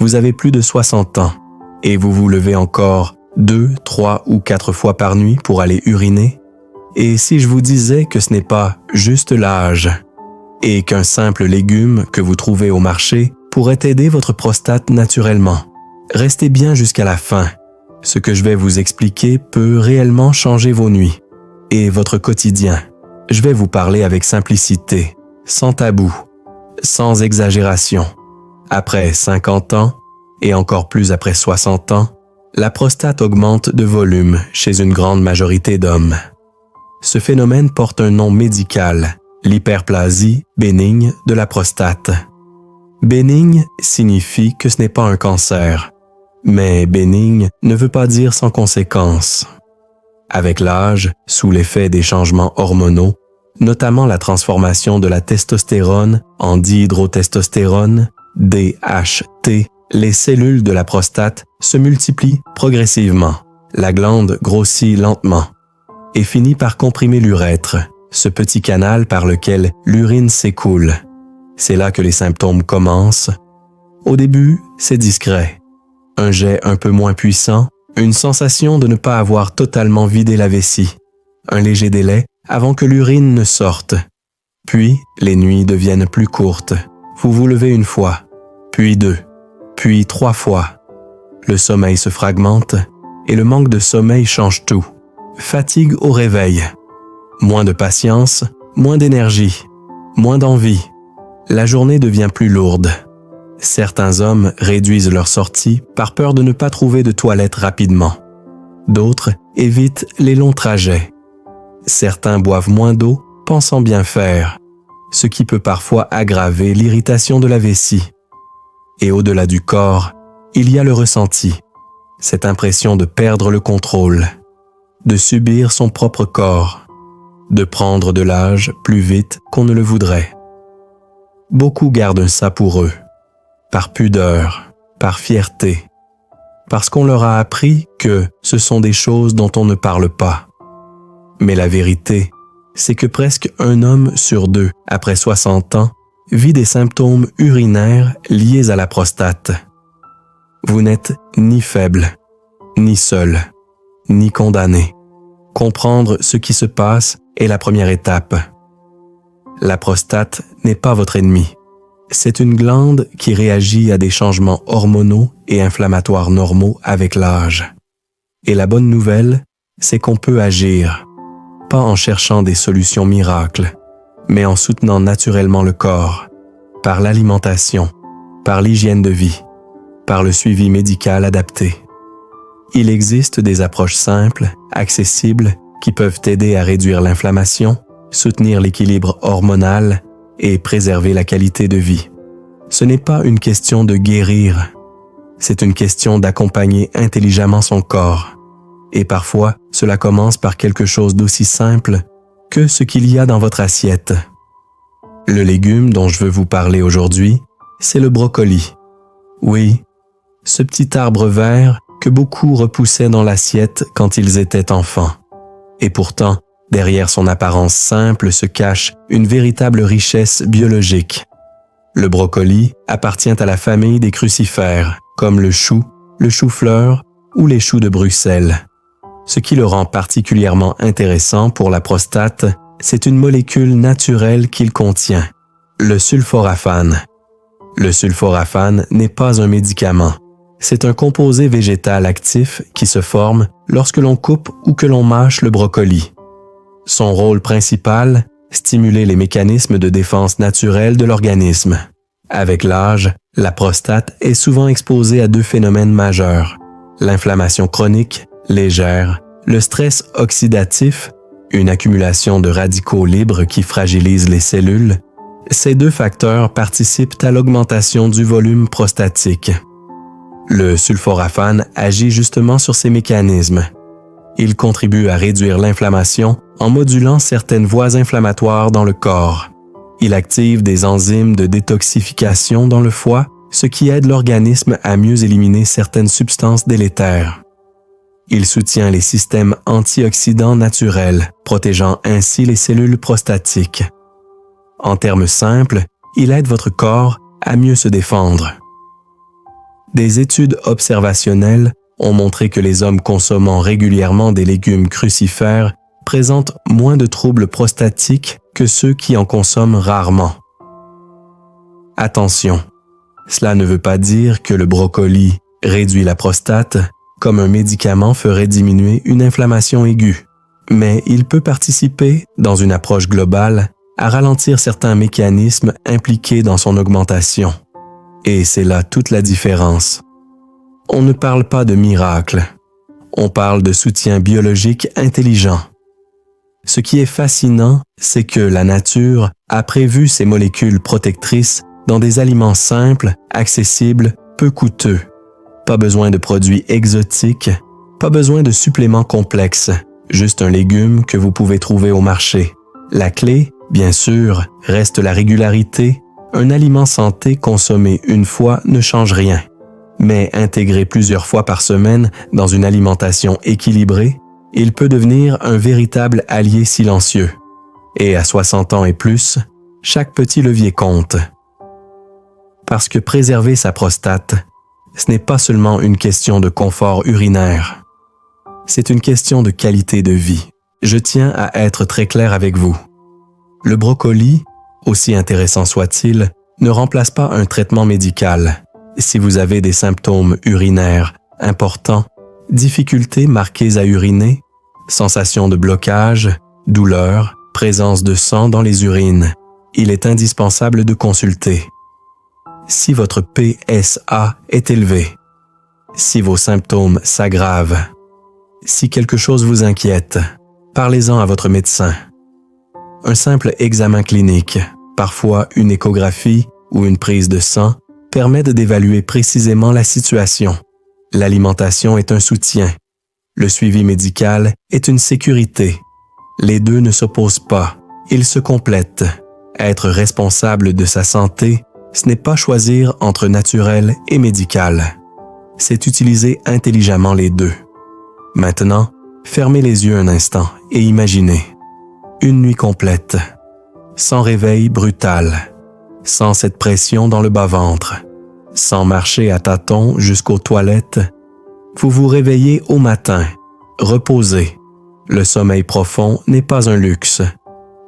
vous avez plus de 60 ans et vous vous levez encore 2, 3 ou 4 fois par nuit pour aller uriner? Et si je vous disais que ce n'est pas juste l'âge et qu'un simple légume que vous trouvez au marché pourrait aider votre prostate naturellement? Restez bien jusqu'à la fin. Ce que je vais vous expliquer peut réellement changer vos nuits et votre quotidien. Je vais vous parler avec simplicité, sans tabou, sans exagération. Après 50 ans, et encore plus après 60 ans, la prostate augmente de volume chez une grande majorité d'hommes. Ce phénomène porte un nom médical, l'hyperplasie bénigne de la prostate. Bénigne signifie que ce n'est pas un cancer, mais bénigne ne veut pas dire sans conséquences. Avec l'âge, sous l'effet des changements hormonaux, notamment la transformation de la testostérone en dihydrotestostérone, DHT, les cellules de la prostate se multiplient progressivement. La glande grossit lentement et finit par comprimer l'urètre, ce petit canal par lequel l'urine s'écoule. C'est là que les symptômes commencent. Au début, c'est discret. Un jet un peu moins puissant, une sensation de ne pas avoir totalement vidé la vessie, un léger délai avant que l'urine ne sorte. Puis, les nuits deviennent plus courtes. Vous vous levez une fois, puis 2, puis 3 fois. Le sommeil se fragmente et le manque de sommeil change tout. Fatigue au réveil, moins de patience, moins d'énergie, moins d'envie. La journée devient plus lourde. Certains hommes réduisent leurs sorties par peur de ne pas trouver de toilette rapidement. D'autres évitent les longs trajets. Certains boivent moins d'eau, pensant bien faire, ce qui peut parfois aggraver l'irritation de la vessie. Et au-delà du corps, il y a le ressenti, cette impression de perdre le contrôle, de subir son propre corps, de prendre de l'âge plus vite qu'on ne le voudrait. Beaucoup gardent ça pour eux, par pudeur, par fierté, parce qu'on leur a appris que ce sont des choses dont on ne parle pas. Mais la vérité, c'est que presque un homme sur 2, après 60 ans, vit des symptômes urinaires liés à la prostate. Vous n'êtes ni faible, ni seul, ni condamné. Comprendre ce qui se passe est la première étape. La prostate n'est pas votre ennemi. C'est une glande qui réagit à des changements hormonaux et inflammatoires normaux avec l'âge. Et la bonne nouvelle, c'est qu'on peut agir, pas en cherchant des solutions miracles, mais en soutenant naturellement le corps, par l'alimentation, par l'hygiène de vie, par le suivi médical adapté. Il existe des approches simples, accessibles, qui peuvent aider à réduire l'inflammation, soutenir l'équilibre hormonal et préserver la qualité de vie. Ce n'est pas une question de guérir, c'est une question d'accompagner intelligemment son corps. Et parfois, cela commence par quelque chose d'aussi simple que ce qu'il y a dans votre assiette. Le légume dont je veux vous parler aujourd'hui, c'est le brocoli. Oui, ce petit arbre vert que beaucoup repoussaient dans l'assiette quand ils étaient enfants. Et pourtant, derrière son apparence simple se cache une véritable richesse biologique. Le brocoli appartient à la famille des crucifères, comme le chou-fleur ou les choux de Bruxelles. Ce qui le rend particulièrement intéressant pour la prostate, c'est une molécule naturelle qu'il contient, le sulforaphane. Le sulforaphane n'est pas un médicament. C'est un composé végétal actif qui se forme lorsque l'on coupe ou que l'on mâche le brocoli. Son rôle principal, stimuler les mécanismes de défense naturelle de l'organisme. Avec l'âge, la prostate est souvent exposée à 2 phénomènes majeurs, l'inflammation chronique, légère, le stress oxydatif, une accumulation de radicaux libres qui fragilise les cellules. Ces 2 facteurs participent à l'augmentation du volume prostatique. Le sulforaphane agit justement sur ces mécanismes. Il contribue à réduire l'inflammation en modulant certaines voies inflammatoires dans le corps. Il active des enzymes de détoxification dans le foie, ce qui aide l'organisme à mieux éliminer certaines substances délétères. Il soutient les systèmes antioxydants naturels, protégeant ainsi les cellules prostatiques. En termes simples, il aide votre corps à mieux se défendre. Des études observationnelles ont montré que les hommes consommant régulièrement des légumes crucifères présentent moins de troubles prostatiques que ceux qui en consomment rarement. Attention, cela ne veut pas dire que le brocoli réduit la prostate comme un médicament ferait diminuer une inflammation aiguë, mais il peut participer, dans une approche globale, à ralentir certains mécanismes impliqués dans son augmentation. Et c'est là toute la différence. On ne parle pas de miracle, on parle de soutien biologique intelligent. Ce qui est fascinant, c'est que la nature a prévu ces molécules protectrices dans des aliments simples, accessibles, peu coûteux. Pas besoin de produits exotiques, pas besoin de suppléments complexes, juste un légume que vous pouvez trouver au marché. La clé, bien sûr, reste la régularité. Un aliment santé consommé une fois ne change rien. Mais intégré plusieurs fois par semaine dans une alimentation équilibrée, il peut devenir un véritable allié silencieux. Et à 60 ans et plus, chaque petit levier compte. Parce que préserver sa prostate, ce n'est pas seulement une question de confort urinaire. C'est une question de qualité de vie. Je tiens à être très clair avec vous. Le brocoli, aussi intéressant soit-il, ne remplace pas un traitement médical. Si vous avez des symptômes urinaires importants, difficultés marquées à uriner, sensation de blocage, douleur, présence de sang dans les urines, il est indispensable de consulter. Si votre PSA est élevé, si vos symptômes s'aggravent, si quelque chose vous inquiète, parlez-en à votre médecin. Un simple examen clinique, parfois une échographie ou une prise de sang, permet d'évaluer précisément la situation. L'alimentation est un soutien. Le suivi médical est une sécurité. Les deux ne s'opposent pas, ils se complètent. Être responsable de sa santé, ce n'est pas choisir entre naturel et médical. C'est utiliser intelligemment les deux. Maintenant, fermez les yeux un instant et imaginez. Une nuit complète, sans réveil brutal, sans cette pression dans le bas-ventre, sans marcher à tâtons jusqu'aux toilettes. Vous vous réveillez au matin, reposé. Le sommeil profond n'est pas un luxe.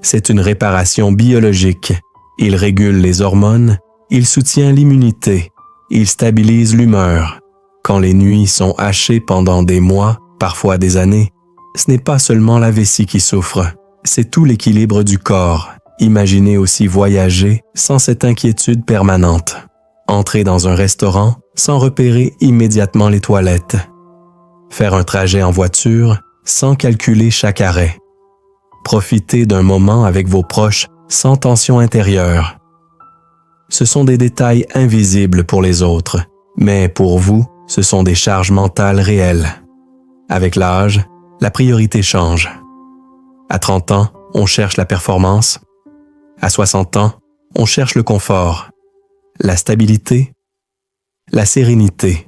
C'est une réparation biologique. Il régule les hormones, il soutient l'immunité, il stabilise l'humeur. Quand les nuits sont hachées pendant des mois, parfois des années, ce n'est pas seulement la vessie qui souffre, c'est tout l'équilibre du corps. Imaginez aussi voyager sans cette inquiétude permanente. Entrer dans un restaurant sans repérer immédiatement les toilettes. Faire un trajet en voiture sans calculer chaque arrêt. Profiter d'un moment avec vos proches sans tension intérieure. Ce sont des détails invisibles pour les autres, mais pour vous, ce sont des charges mentales réelles. Avec l'âge, la priorité change. À 30 ans, on cherche la performance. À 60 ans, on cherche le confort, la stabilité, la sérénité.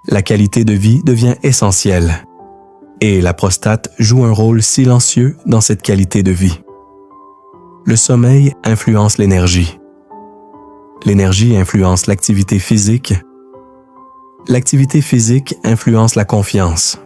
La qualité de vie devient essentielle. Et la prostate joue un rôle silencieux dans cette qualité de vie. Le sommeil influence l'énergie. L'énergie influence l'activité physique. L'activité physique influence la confiance.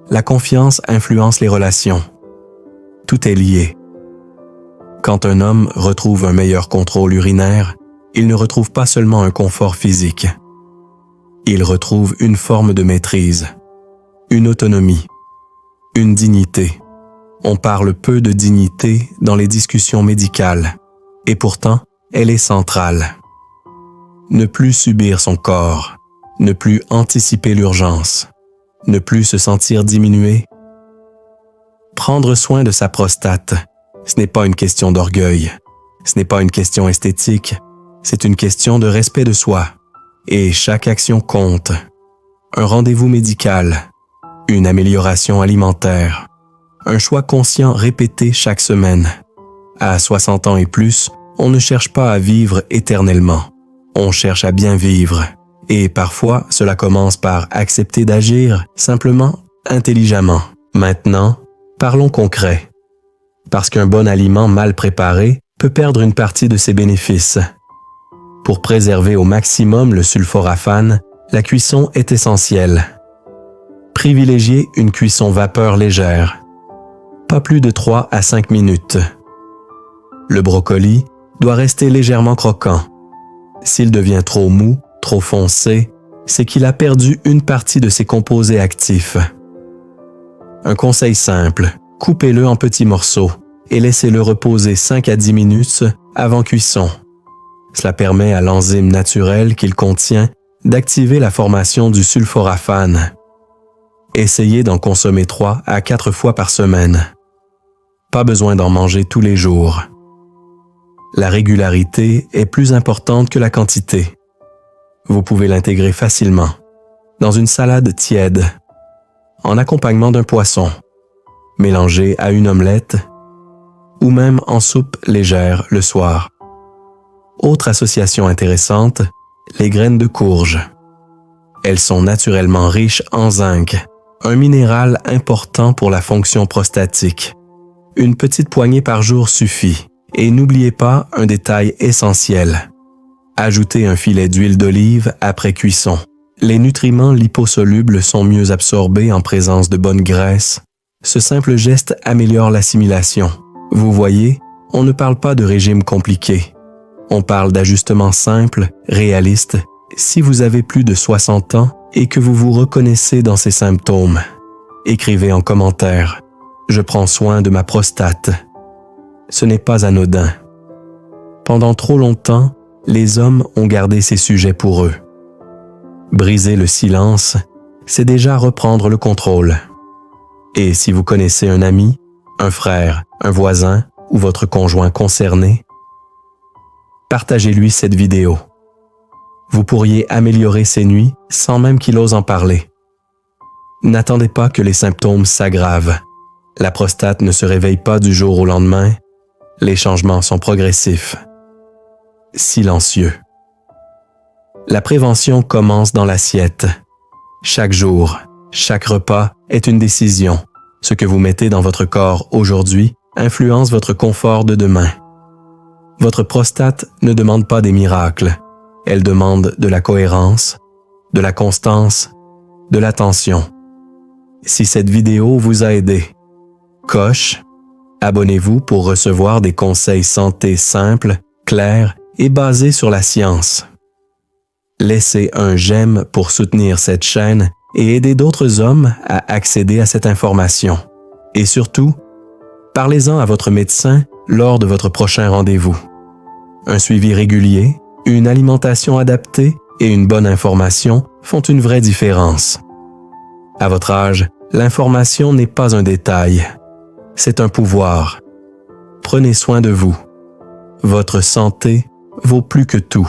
La confiance influence les relations. Tout est lié. Quand un homme retrouve un meilleur contrôle urinaire, il ne retrouve pas seulement un confort physique. Il retrouve une forme de maîtrise, une autonomie, une dignité. On parle peu de dignité dans les discussions médicales, et pourtant, elle est centrale. Ne plus subir son corps, ne plus anticiper l'urgence, ne plus se sentir diminué. Prendre soin de sa prostate, ce n'est pas une question d'orgueil, ce n'est pas une question esthétique, c'est une question de respect de soi. Et chaque action compte. Un rendez-vous médical, une amélioration alimentaire, un choix conscient répété chaque semaine. À 60 ans et plus, on ne cherche pas à vivre éternellement. On cherche à bien vivre. Et parfois, cela commence par accepter d'agir simplement, intelligemment. Maintenant, parlons concret. Parce qu'un bon aliment mal préparé peut perdre une partie de ses bénéfices. Pour préserver au maximum le sulforaphane, la cuisson est essentielle. Privilégiez une cuisson vapeur légère. Pas plus de 3 à 5 minutes. Le brocoli doit rester légèrement croquant. S'il devient trop mou, trop foncé, c'est qu'il a perdu une partie de ses composés actifs. Un conseil simple, coupez-le en petits morceaux et laissez-le reposer 5 à 10 minutes avant cuisson. Cela permet à l'enzyme naturelle qu'il contient d'activer la formation du sulforaphane. Essayez d'en consommer 3 à 4 fois par semaine. Pas besoin d'en manger tous les jours. La régularité est plus importante que la quantité. Vous pouvez l'intégrer facilement dans une salade tiède, en accompagnement d'un poisson, mélangé à une omelette ou même en soupe légère le soir. Autre association intéressante, les graines de courge. Elles sont naturellement riches en zinc, un minéral important pour la fonction prostatique. Une petite poignée par jour suffit. Et n'oubliez pas un détail essentiel. Ajoutez un filet d'huile d'olive après cuisson. Les nutriments liposolubles sont mieux absorbés en présence de bonne graisse. Ce simple geste améliore l'assimilation. Vous voyez, on ne parle pas de régime compliqué. On parle d'ajustements simples, réalistes, si vous avez plus de 60 ans et que vous vous reconnaissez dans ces symptômes. Écrivez en commentaire « Je prends soin de ma prostate ». Ce n'est pas anodin. Pendant trop longtemps, les hommes ont gardé ces sujets pour eux. Briser le silence, c'est déjà reprendre le contrôle. Et si vous connaissez un ami, un frère, un voisin ou votre conjoint concerné, partagez-lui cette vidéo. Vous pourriez améliorer ses nuits sans même qu'il ose en parler. N'attendez pas que les symptômes s'aggravent. La prostate ne se réveille pas du jour au lendemain. Les changements sont progressifs. Silencieux. La prévention commence dans l'assiette. Chaque jour, chaque repas est une décision. Ce que vous mettez dans votre corps aujourd'hui influence votre confort de demain. Votre prostate ne demande pas des miracles. Elle demande de la cohérence, de la constance, de l'attention. Si cette vidéo vous a aidé, coche. Abonnez-vous pour recevoir des conseils santé simples, clairs et basés sur la science. Laissez un j'aime pour soutenir cette chaîne et aider d'autres hommes à accéder à cette information. Et surtout, parlez-en à votre médecin lors de votre prochain rendez-vous. Un suivi régulier, une alimentation adaptée et une bonne information font une vraie différence. À votre âge, l'information n'est pas un détail. C'est un pouvoir. Prenez soin de vous. Votre santé vaut plus que tout.